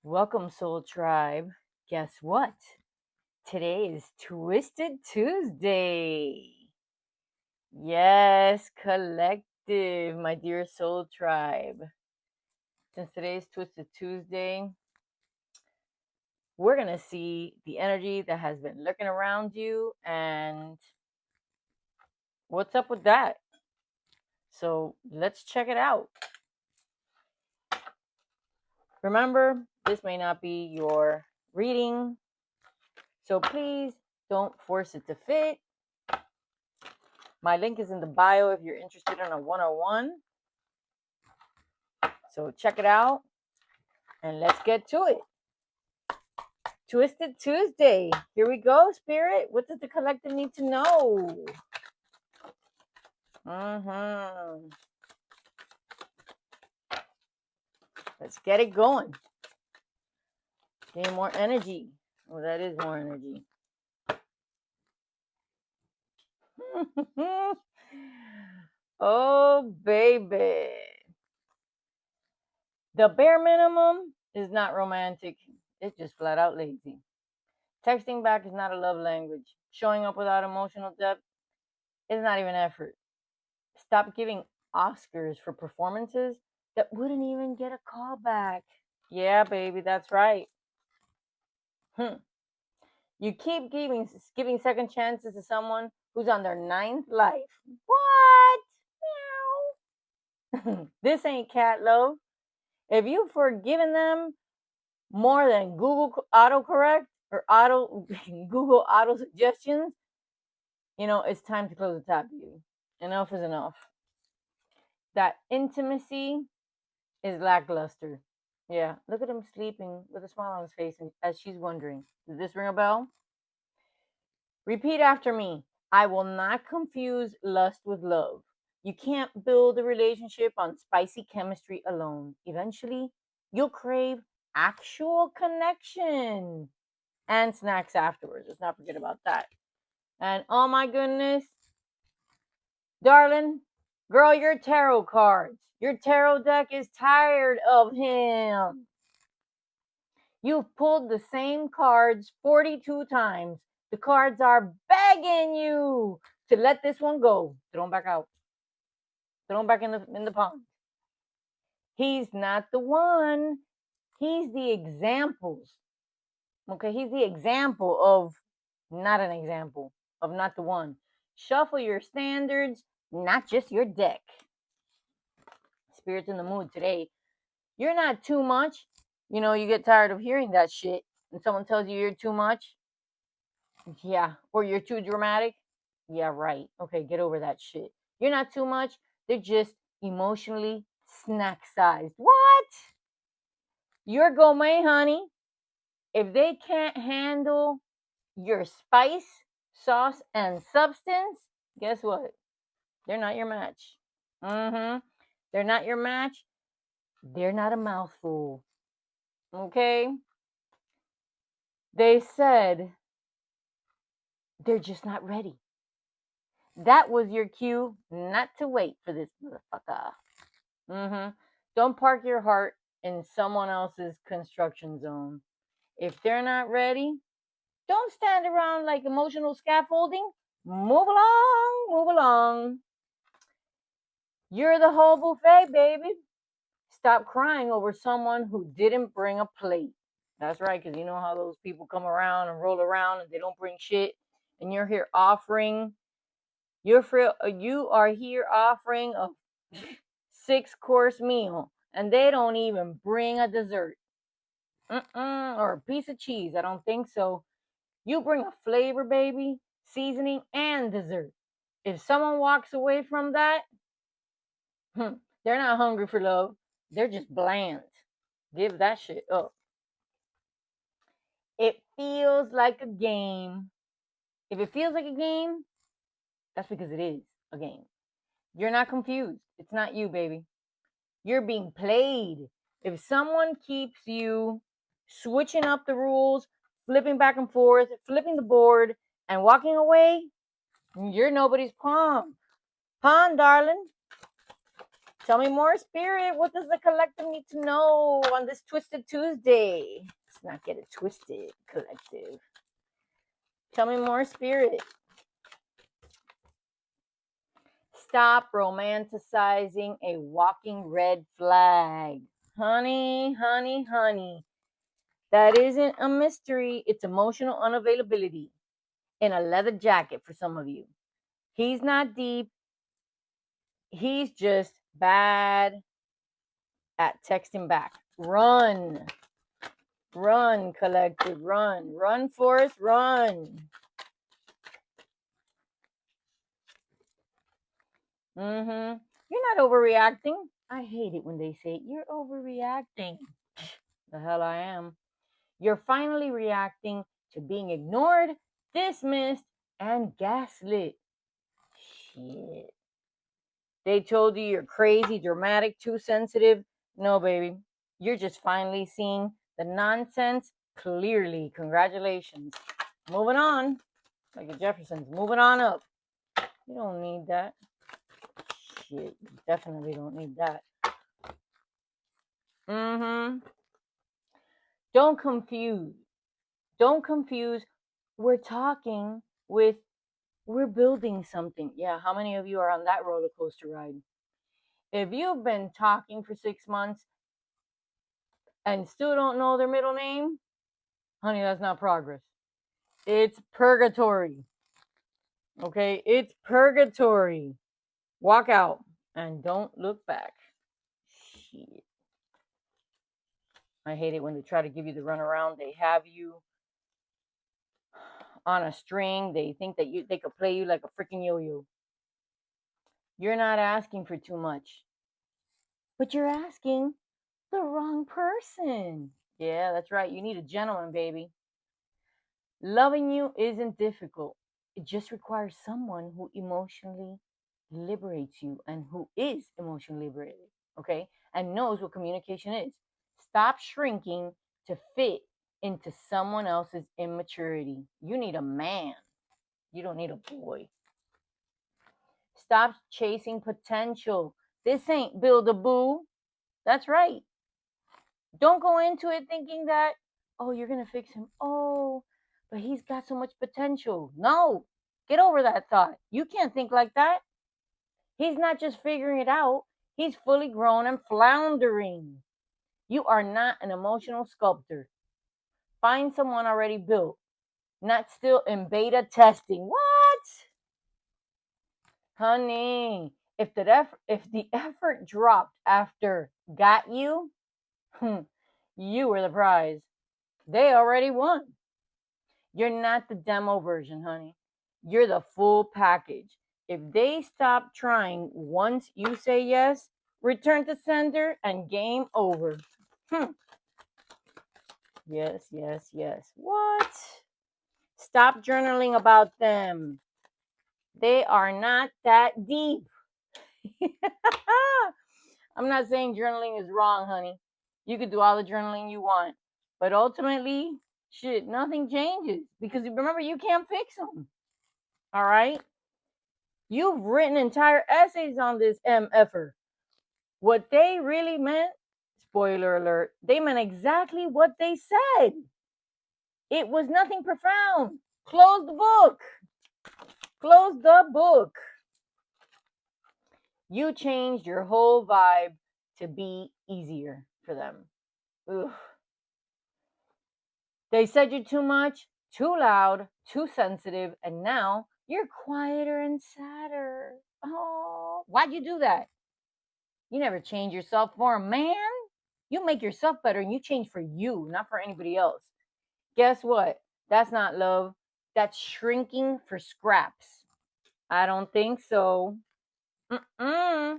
Welcome, Soul Tribe. Guess what? Today is Twisted Tuesday. Yes, collective, my dear Soul Tribe. Since today is Twisted Tuesday, we're going to see the energy that has been lurking around you and what's up with that. So let's check it out. Remember, this may not be your reading, so please don't force it to fit. My link is in the bio if you're interested in a one-on-one. So check it out and let's get to it. Twisted Tuesday. Here we go, Spirit. What does the collective need to know? Let's get it going. Gain more energy. Oh, that is more energy. Oh, baby. The bare minimum is not romantic. It's just flat out lazy. Texting back is not a love language. Showing up without emotional depth is not even effort. Stop giving Oscars for performances that wouldn't even get a call back. Yeah, baby, that's right. You keep giving second chances to someone who's on their 9th life. What? Meow. This ain't cat love. If you've forgiven them more than Google autocorrect or Google auto suggestions, it's time to close the tab, baby. Enough is enough. That intimacy is lackluster. Yeah, look at him sleeping with a smile on his face as she's wondering, does this ring a bell? Repeat after me. I will not confuse lust with love. You can't build a relationship on spicy chemistry alone. Eventually, you'll crave actual connection and snacks afterwards. Let's not forget about that. And oh my goodness, darling, girl, your tarot cards. Your tarot deck is tired of him. You've pulled the same cards 42 times. The cards are begging you to let this one go. Throw them back out. Throw them back in the pond. He's not the one. He's the examples. Okay, he's the example of not an example, of not the one. Shuffle your standards, not just your deck. Spirit's in the mood today. You're not too much. You get tired of hearing that shit. And someone tells you you're too much. Yeah. Or you're too dramatic. Yeah, right. Okay, get over that shit. You're not too much. They're just emotionally snack sized. What? You're gourmet, honey. If they can't handle your spice, sauce, and substance, guess what? They're not your match. They're not your match. They're not a mouthful. Okay? They said they're just not ready. That was your cue not to wait for this motherfucker. Don't park your heart in someone else's construction zone. If they're not ready, don't stand around like emotional scaffolding. Move along, move along. You're the whole buffet, baby. Stop crying over someone who didn't bring a plate. That's right, because you know how those people come around and roll around and they don't bring shit, and you're here offering. You are here offering a 6-course meal, and they don't even bring a dessert. Or a piece of cheese. I don't think so. You bring a flavor, baby, seasoning, and dessert. If someone walks away from that, they're not hungry for love. They're just bland. Give that shit up. It feels like a game. If it feels like a game, that's because it is a game. You're not confused. It's not you, baby. You're being played. If someone keeps you switching up the rules, flipping back and forth, flipping the board, and walking away, you're nobody's pawn. Pawn, darling. Tell me more, Spirit. What does the collective need to know on this Twisted Tuesday? Let's not get it twisted, collective. Tell me more, Spirit. Stop romanticizing a walking red flag. Honey, honey, honey. That isn't a mystery. It's emotional unavailability in a leather jacket for some of you. He's not deep. He's just bad at texting back. Run. Run, collective. Run. Run, Forrest. Run. Mm-hmm. You're not overreacting. I hate it when they say, you're overreacting. The hell I am. You're finally reacting to being ignored, dismissed, and gaslit. Shit. They told you you're crazy, dramatic, too sensitive. No, baby. You're just finally seeing the nonsense clearly. Congratulations. Moving on. Like the Jeffersons. Moving on up. You don't need that. Shit. You definitely don't need that. Mm-hmm. Don't confuse. Don't confuse. We're talking with we're building something. Yeah, how many of you are on that roller coaster ride? If you've been talking for 6 months and still don't know their middle name, honey, that's not progress. It's purgatory. Okay? It's purgatory. Walk out and don't look back. Shit. I hate it when they try to give you the runaround. They have you on a string. They think that they could play you like a freaking yo-yo. You're not asking for too much, but you're asking the wrong person. Yeah, that's right. You need a gentleman, baby. Loving you isn't difficult. It just requires someone who emotionally liberates you and who is emotionally liberated, okay? And knows what communication is. Stop shrinking to fit into someone else's immaturity. You need a man. You don't need a boy. Stop chasing potential. This ain't Build a Boo. That's right. Don't go into it thinking that, oh, you're going to fix him. Oh, but he's got so much potential. No, get over that thought. You can't think like that. He's not just figuring it out, he's fully grown and floundering. You are not an emotional sculptor. Find someone already built, not still in beta testing. What? Honey, if the effort dropped after got you, you were the prize. They already won. You're not the demo version, honey. You're the full package. If they stop trying once you say yes, return to sender and game over. Yes, yes, yes. What? Stop journaling about them. They are not that deep. I'm not saying journaling is wrong, honey. You could do all the journaling you want. But ultimately, shit, nothing changes. Because remember, you can't fix them. All right? You've written entire essays on this MFer. What they really meant, spoiler alert, they meant exactly what they said. It was nothing profound. Close the book. Close the book. You changed your whole vibe to be easier for them. Ugh. They said you're too much, too loud, too sensitive, and now you're quieter and sadder. Oh, why'd you do that? You never change yourself for a man. You make yourself better and you change for you, not for anybody else. Guess what? That's not love. That's shrinking for scraps. I don't think so. Mm-mm.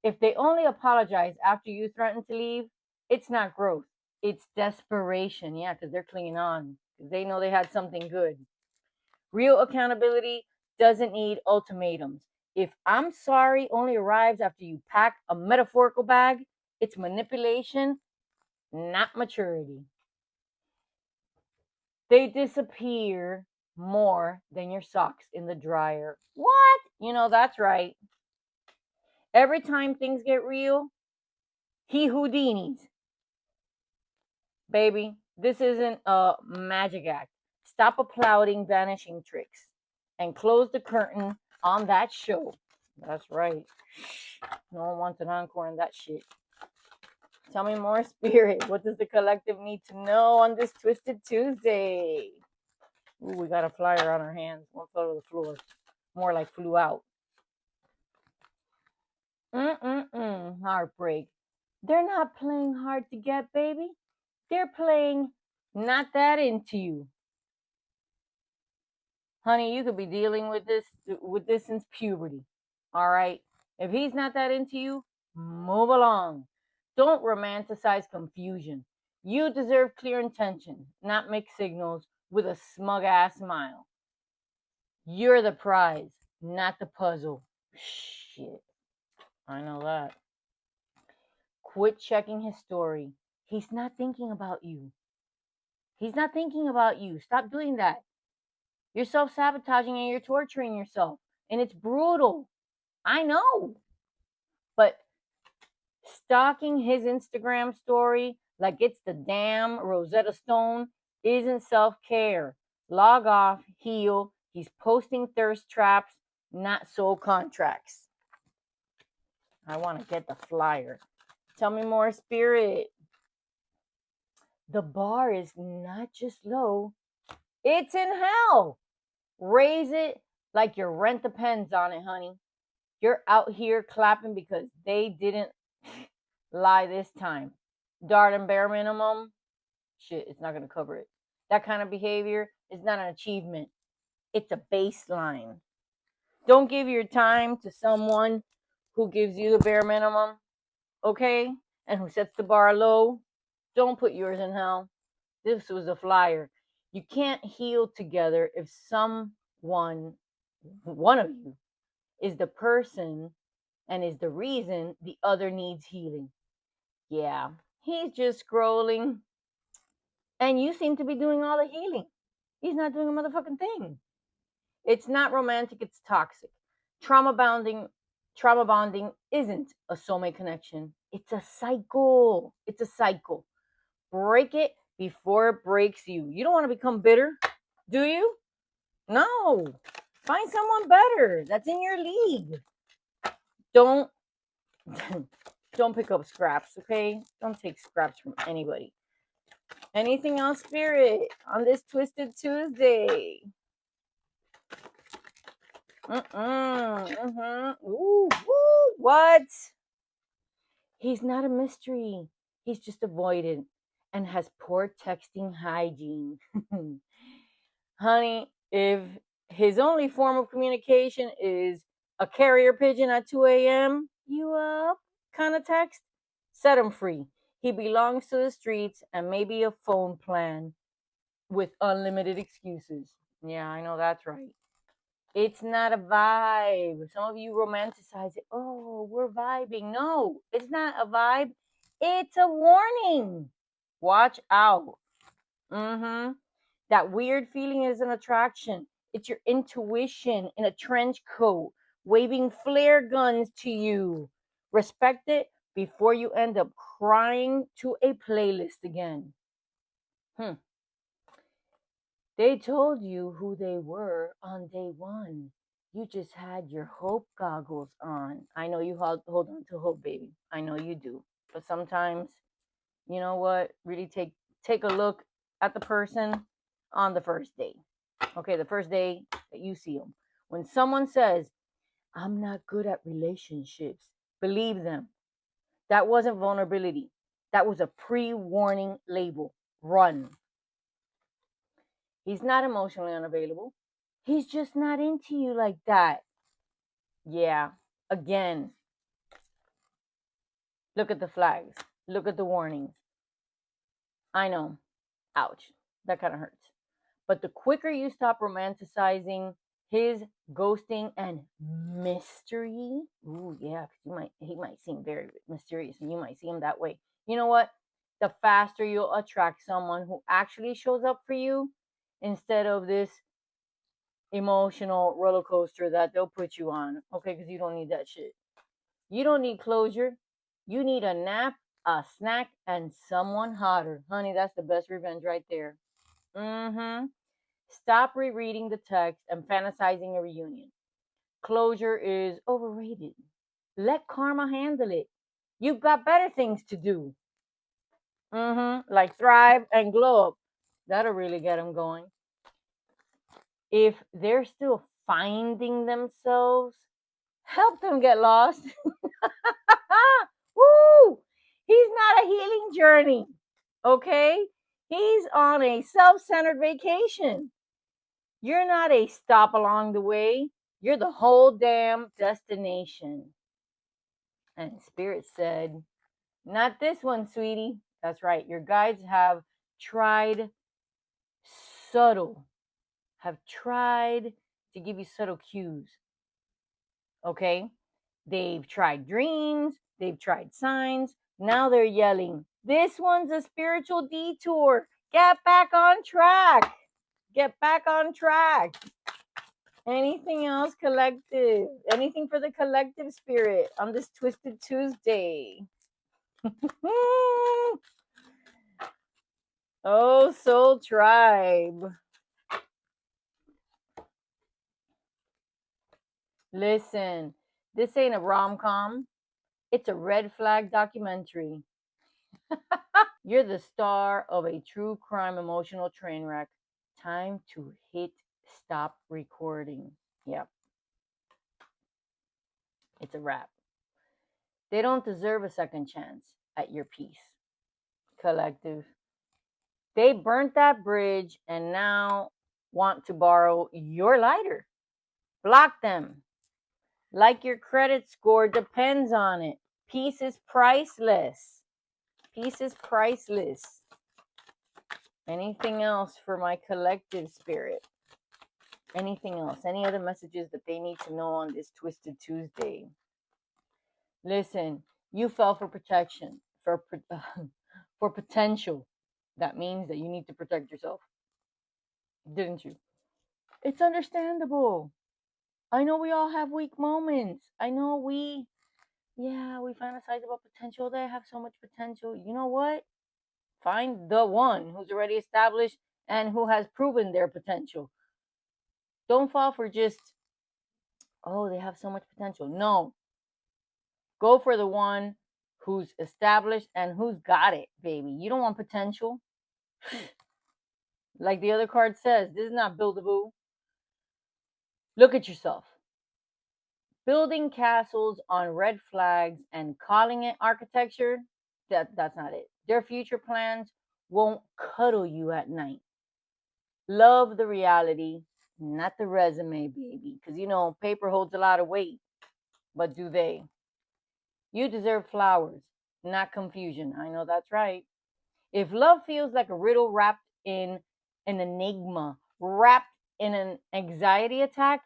If they only apologize after you threaten to leave, it's not growth. It's desperation. Yeah, because they're clinging on. They know they had something good. Real accountability doesn't need ultimatums. If I'm sorry only arrives after you pack a metaphorical bag, it's manipulation, not maturity. They disappear more than your socks in the dryer. What? You know, that's right. Every time things get real, he Houdinis. Baby, this isn't a magic act. Stop applauding vanishing tricks and close the curtain on that show. That's right. No one wants an encore on that shit. Tell me more, Spirit. What does the collective need to know on this Twisted Tuesday? Ooh, we got a flyer on our hands. One fell to the floor. More like flew out. Heartbreak. They're not playing hard to get, baby. They're playing not that into you. Honey, you could be dealing with this since puberty. All right? If he's not that into you, move along. Don't romanticize confusion. You deserve clear intention, not mixed signals with a smug ass smile. You're the prize, not the puzzle. Shit. I know that. Quit checking his story. He's not thinking about you. He's not thinking about you. Stop doing that. You're self sabotaging and you're torturing yourself. And it's brutal. I know. But stalking his Instagram story like it's the damn Rosetta Stone isn't self care. Log off, heal. He's posting thirst traps, not soul contracts. I want to get the flyer. Tell me more, Spirit. The bar is not just low, it's in hell. Raise it like your rent depends on it, honey. You're out here clapping because they didn't lie this time. Dart and bare minimum, shit, it's not going to cover it. That kind of behavior is not an achievement, it's a baseline. Don't give your time to someone who gives you the bare minimum, okay? And who sets the bar low. Don't put yours in hell. This was a flyer. You can't heal together if one of you, is the person and is the reason the other needs healing. Yeah, he's just scrolling, and you seem to be doing all the healing. He's not doing a motherfucking thing. It's not romantic, it's toxic. Trauma bonding isn't a soulmate connection. It's a cycle. It's a cycle. Break it before it breaks you. You don't want to become bitter, do you? No. Find someone better that's in your league. Don't don't pick up scraps, okay? Don't take scraps from anybody. Anything else, Spirit, on this Twisted Tuesday? Ooh, woo, what? He's not a mystery. He's just avoidant and has poor texting hygiene. Honey, if his only form of communication is a carrier pigeon at 2 a.m., you up kind of text, set him free. He belongs to the streets and maybe a phone plan with unlimited excuses. Yeah, I know that's right. It's not a vibe. Some of you romanticize it. Oh, we're vibing. No, it's not a vibe. It's a warning. Watch out. Mm-hmm. That weird feeling is an attraction. It's your intuition in a trench coat, waving flare guns to you. Respect it before you end up crying to a playlist again. They told you who they were on day one. You just had your hope goggles on. I know you hold on to hope, baby. I know you do. But sometimes, you know what? Really take a look at the person on the first day. Okay, the first day that you see them. When someone says, "I'm not good at relationships," believe them. That wasn't vulnerability. That was a pre-warning label. Run. He's not emotionally unavailable. He's just not into you like that. Yeah. Again, look at the flags. Look at the warnings. I know. Ouch. That kind of hurts. But the quicker you stop romanticizing his ghosting and mystery, ooh, yeah, he might seem very mysterious and you might see him that way. You know what? The faster you'll attract someone who actually shows up for you instead of this emotional roller coaster that they'll put you on. Okay, because you don't need that shit. You don't need closure. You need a nap, a snack, and someone hotter. Honey, that's the best revenge right there. Mm-hmm. Stop rereading the text and fantasizing a reunion. Closure is overrated. Let karma handle it. You've got better things to do. Like thrive and glow up. That'll really get them going. If they're still finding themselves, help them get lost. Woo! He's not a healing journey, okay? He's on a self centered vacation. You're not a stop along the way, you're the whole damn destination. And Spirit said, not this one, sweetie. That's right. Your guides have tried subtle, have tried to give you subtle cues. Okay? They've tried dreams, they've tried signs. Now they're yelling, this one's a spiritual detour. Get back on track. Get back on track. Anything else, collective? Anything for the collective spirit on this Twisted Tuesday? Oh, Soul Tribe. Listen, this ain't a rom-com. It's a red flag documentary. You're the star of a true crime emotional train wreck. Time to hit stop recording. Yep, it's a wrap. They don't deserve a second chance at your peace, collective. They burnt that bridge and now want to borrow your lighter. Block them. Like your credit score depends on it. Peace is priceless. Peace is priceless. Anything else for my collective spirit? Anything else? Any other messages that they need to know on this Twisted Tuesday? Listen, you fell for protection, for potential. That means that you need to protect yourself, didn't you? It's understandable. I know we all have weak moments. I know we fantasize about potential. They have so much potential. You know what? Find the one who's already established and who has proven their potential. Don't fall for just, oh, they have so much potential. No. Go for the one who's established and who's got it, baby. You don't want potential. Like the other card says, this is not Build-A-Boo. Look at yourself. Building castles on red flags and calling it architecture, that's not it. Their future plans won't cuddle you at night. Love the reality, not the resume, baby. Because, paper holds a lot of weight. But do they? You deserve flowers, not confusion. I know that's right. If love feels like a riddle wrapped in an enigma, wrapped in an anxiety attack,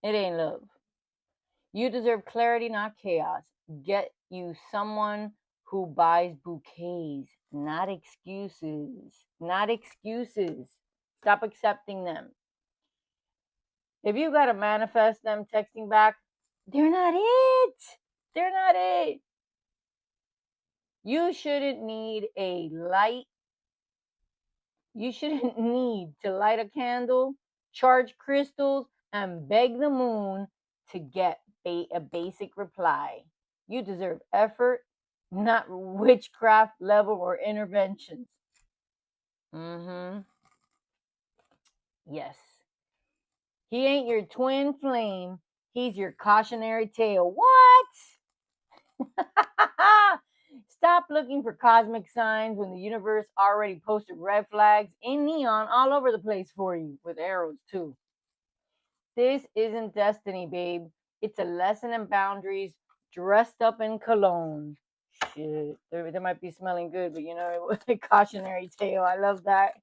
it ain't love. You deserve clarity, not chaos. Get you someone who buys bouquets, not excuses. Not excuses. Stop accepting them. If you got to manifest them texting back, they're not it. They're not it. You shouldn't need a light. You shouldn't need to light a candle, charge crystals, and beg the moon to get a basic reply. You deserve effort, not witchcraft level or interventions. Yes. He ain't your twin flame. He's your cautionary tale. What? Stop looking for cosmic signs when the universe already posted red flags in neon all over the place for you, with arrows too. This isn't destiny, babe. It's a lesson in boundaries dressed up in cologne. Shit, they might be smelling good, but it was a cautionary tale. I love that.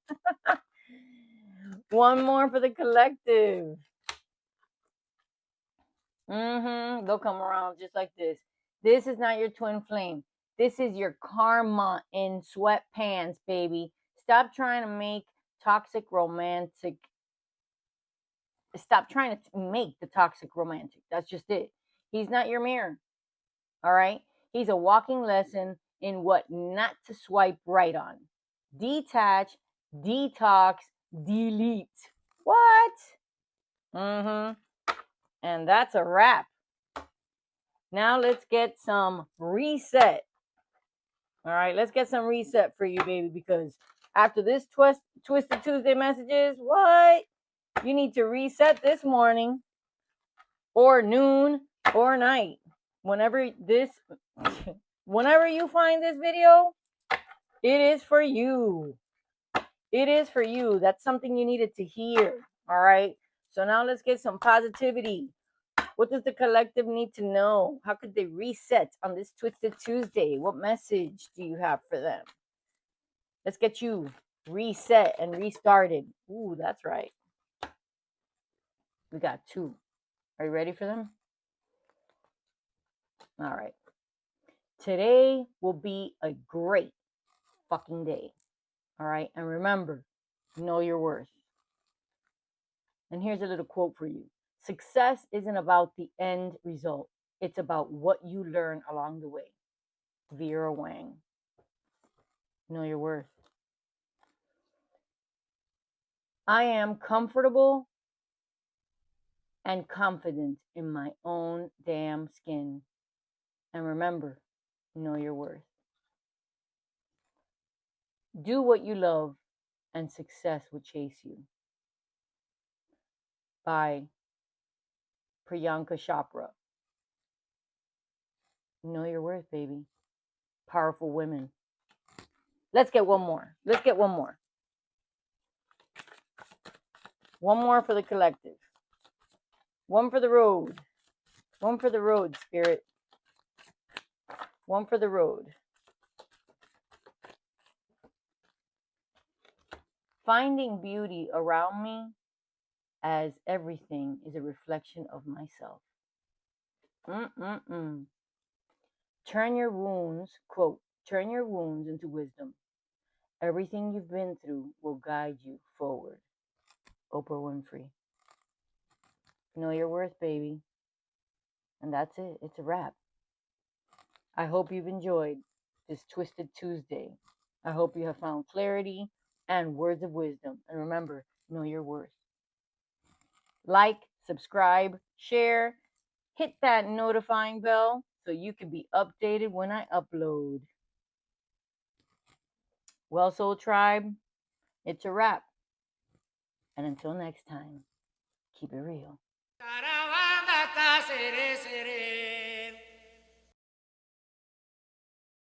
One more for the collective. They'll come around just like this. This is not your twin flame. This is your karma in sweatpants, baby. Stop trying to make toxic romantic. Stop trying to make the toxic romantic. That's just it. He's not your mirror. All right? He's a walking lesson in what not to swipe right on. Detach, detox, delete. What? Mm-hmm. And that's a wrap. Now let's get some reset. All right, let's get some reset for you, baby, because after this Twisted Tuesday messages, what? You need to reset this morning or noon or night. Whenever you find this video, it is for you. It is for you. That's something you needed to hear. All right. So now let's get some positivity. What does the collective need to know? How could they reset on this Twisted Tuesday? What message do you have for them? Let's get you reset and restarted. Ooh, that's right. We got 2. Are you ready for them? All right. Today will be a great fucking day. All right. And remember, know your worth. And here's a little quote for you. Success isn't about the end result. It's about what you learn along the way. Vera Wang. Know your worth. I am comfortable and confident in my own damn skin. And remember, know your worth. Do what you love and success will chase you. By Priyanka Chopra. Know your worth, baby. Powerful women. Let's get one more. Let's get one more. One more for the collective. One for the road. One for the road, spirit. One for the road. Finding beauty around me as everything is a reflection of myself. Turn your wounds, quote, turn your wounds into wisdom. Everything you've been through will guide you forward. Oprah Winfrey. Know your worth, baby. And that's it. It's a wrap. I hope you've enjoyed this Twisted Tuesday. I hope you have found clarity and words of wisdom. And remember, know your worth. Like, subscribe, share, hit that notifying bell so you can be updated when I upload. Well, Soul Tribe, it's a wrap. And until next time, keep it real.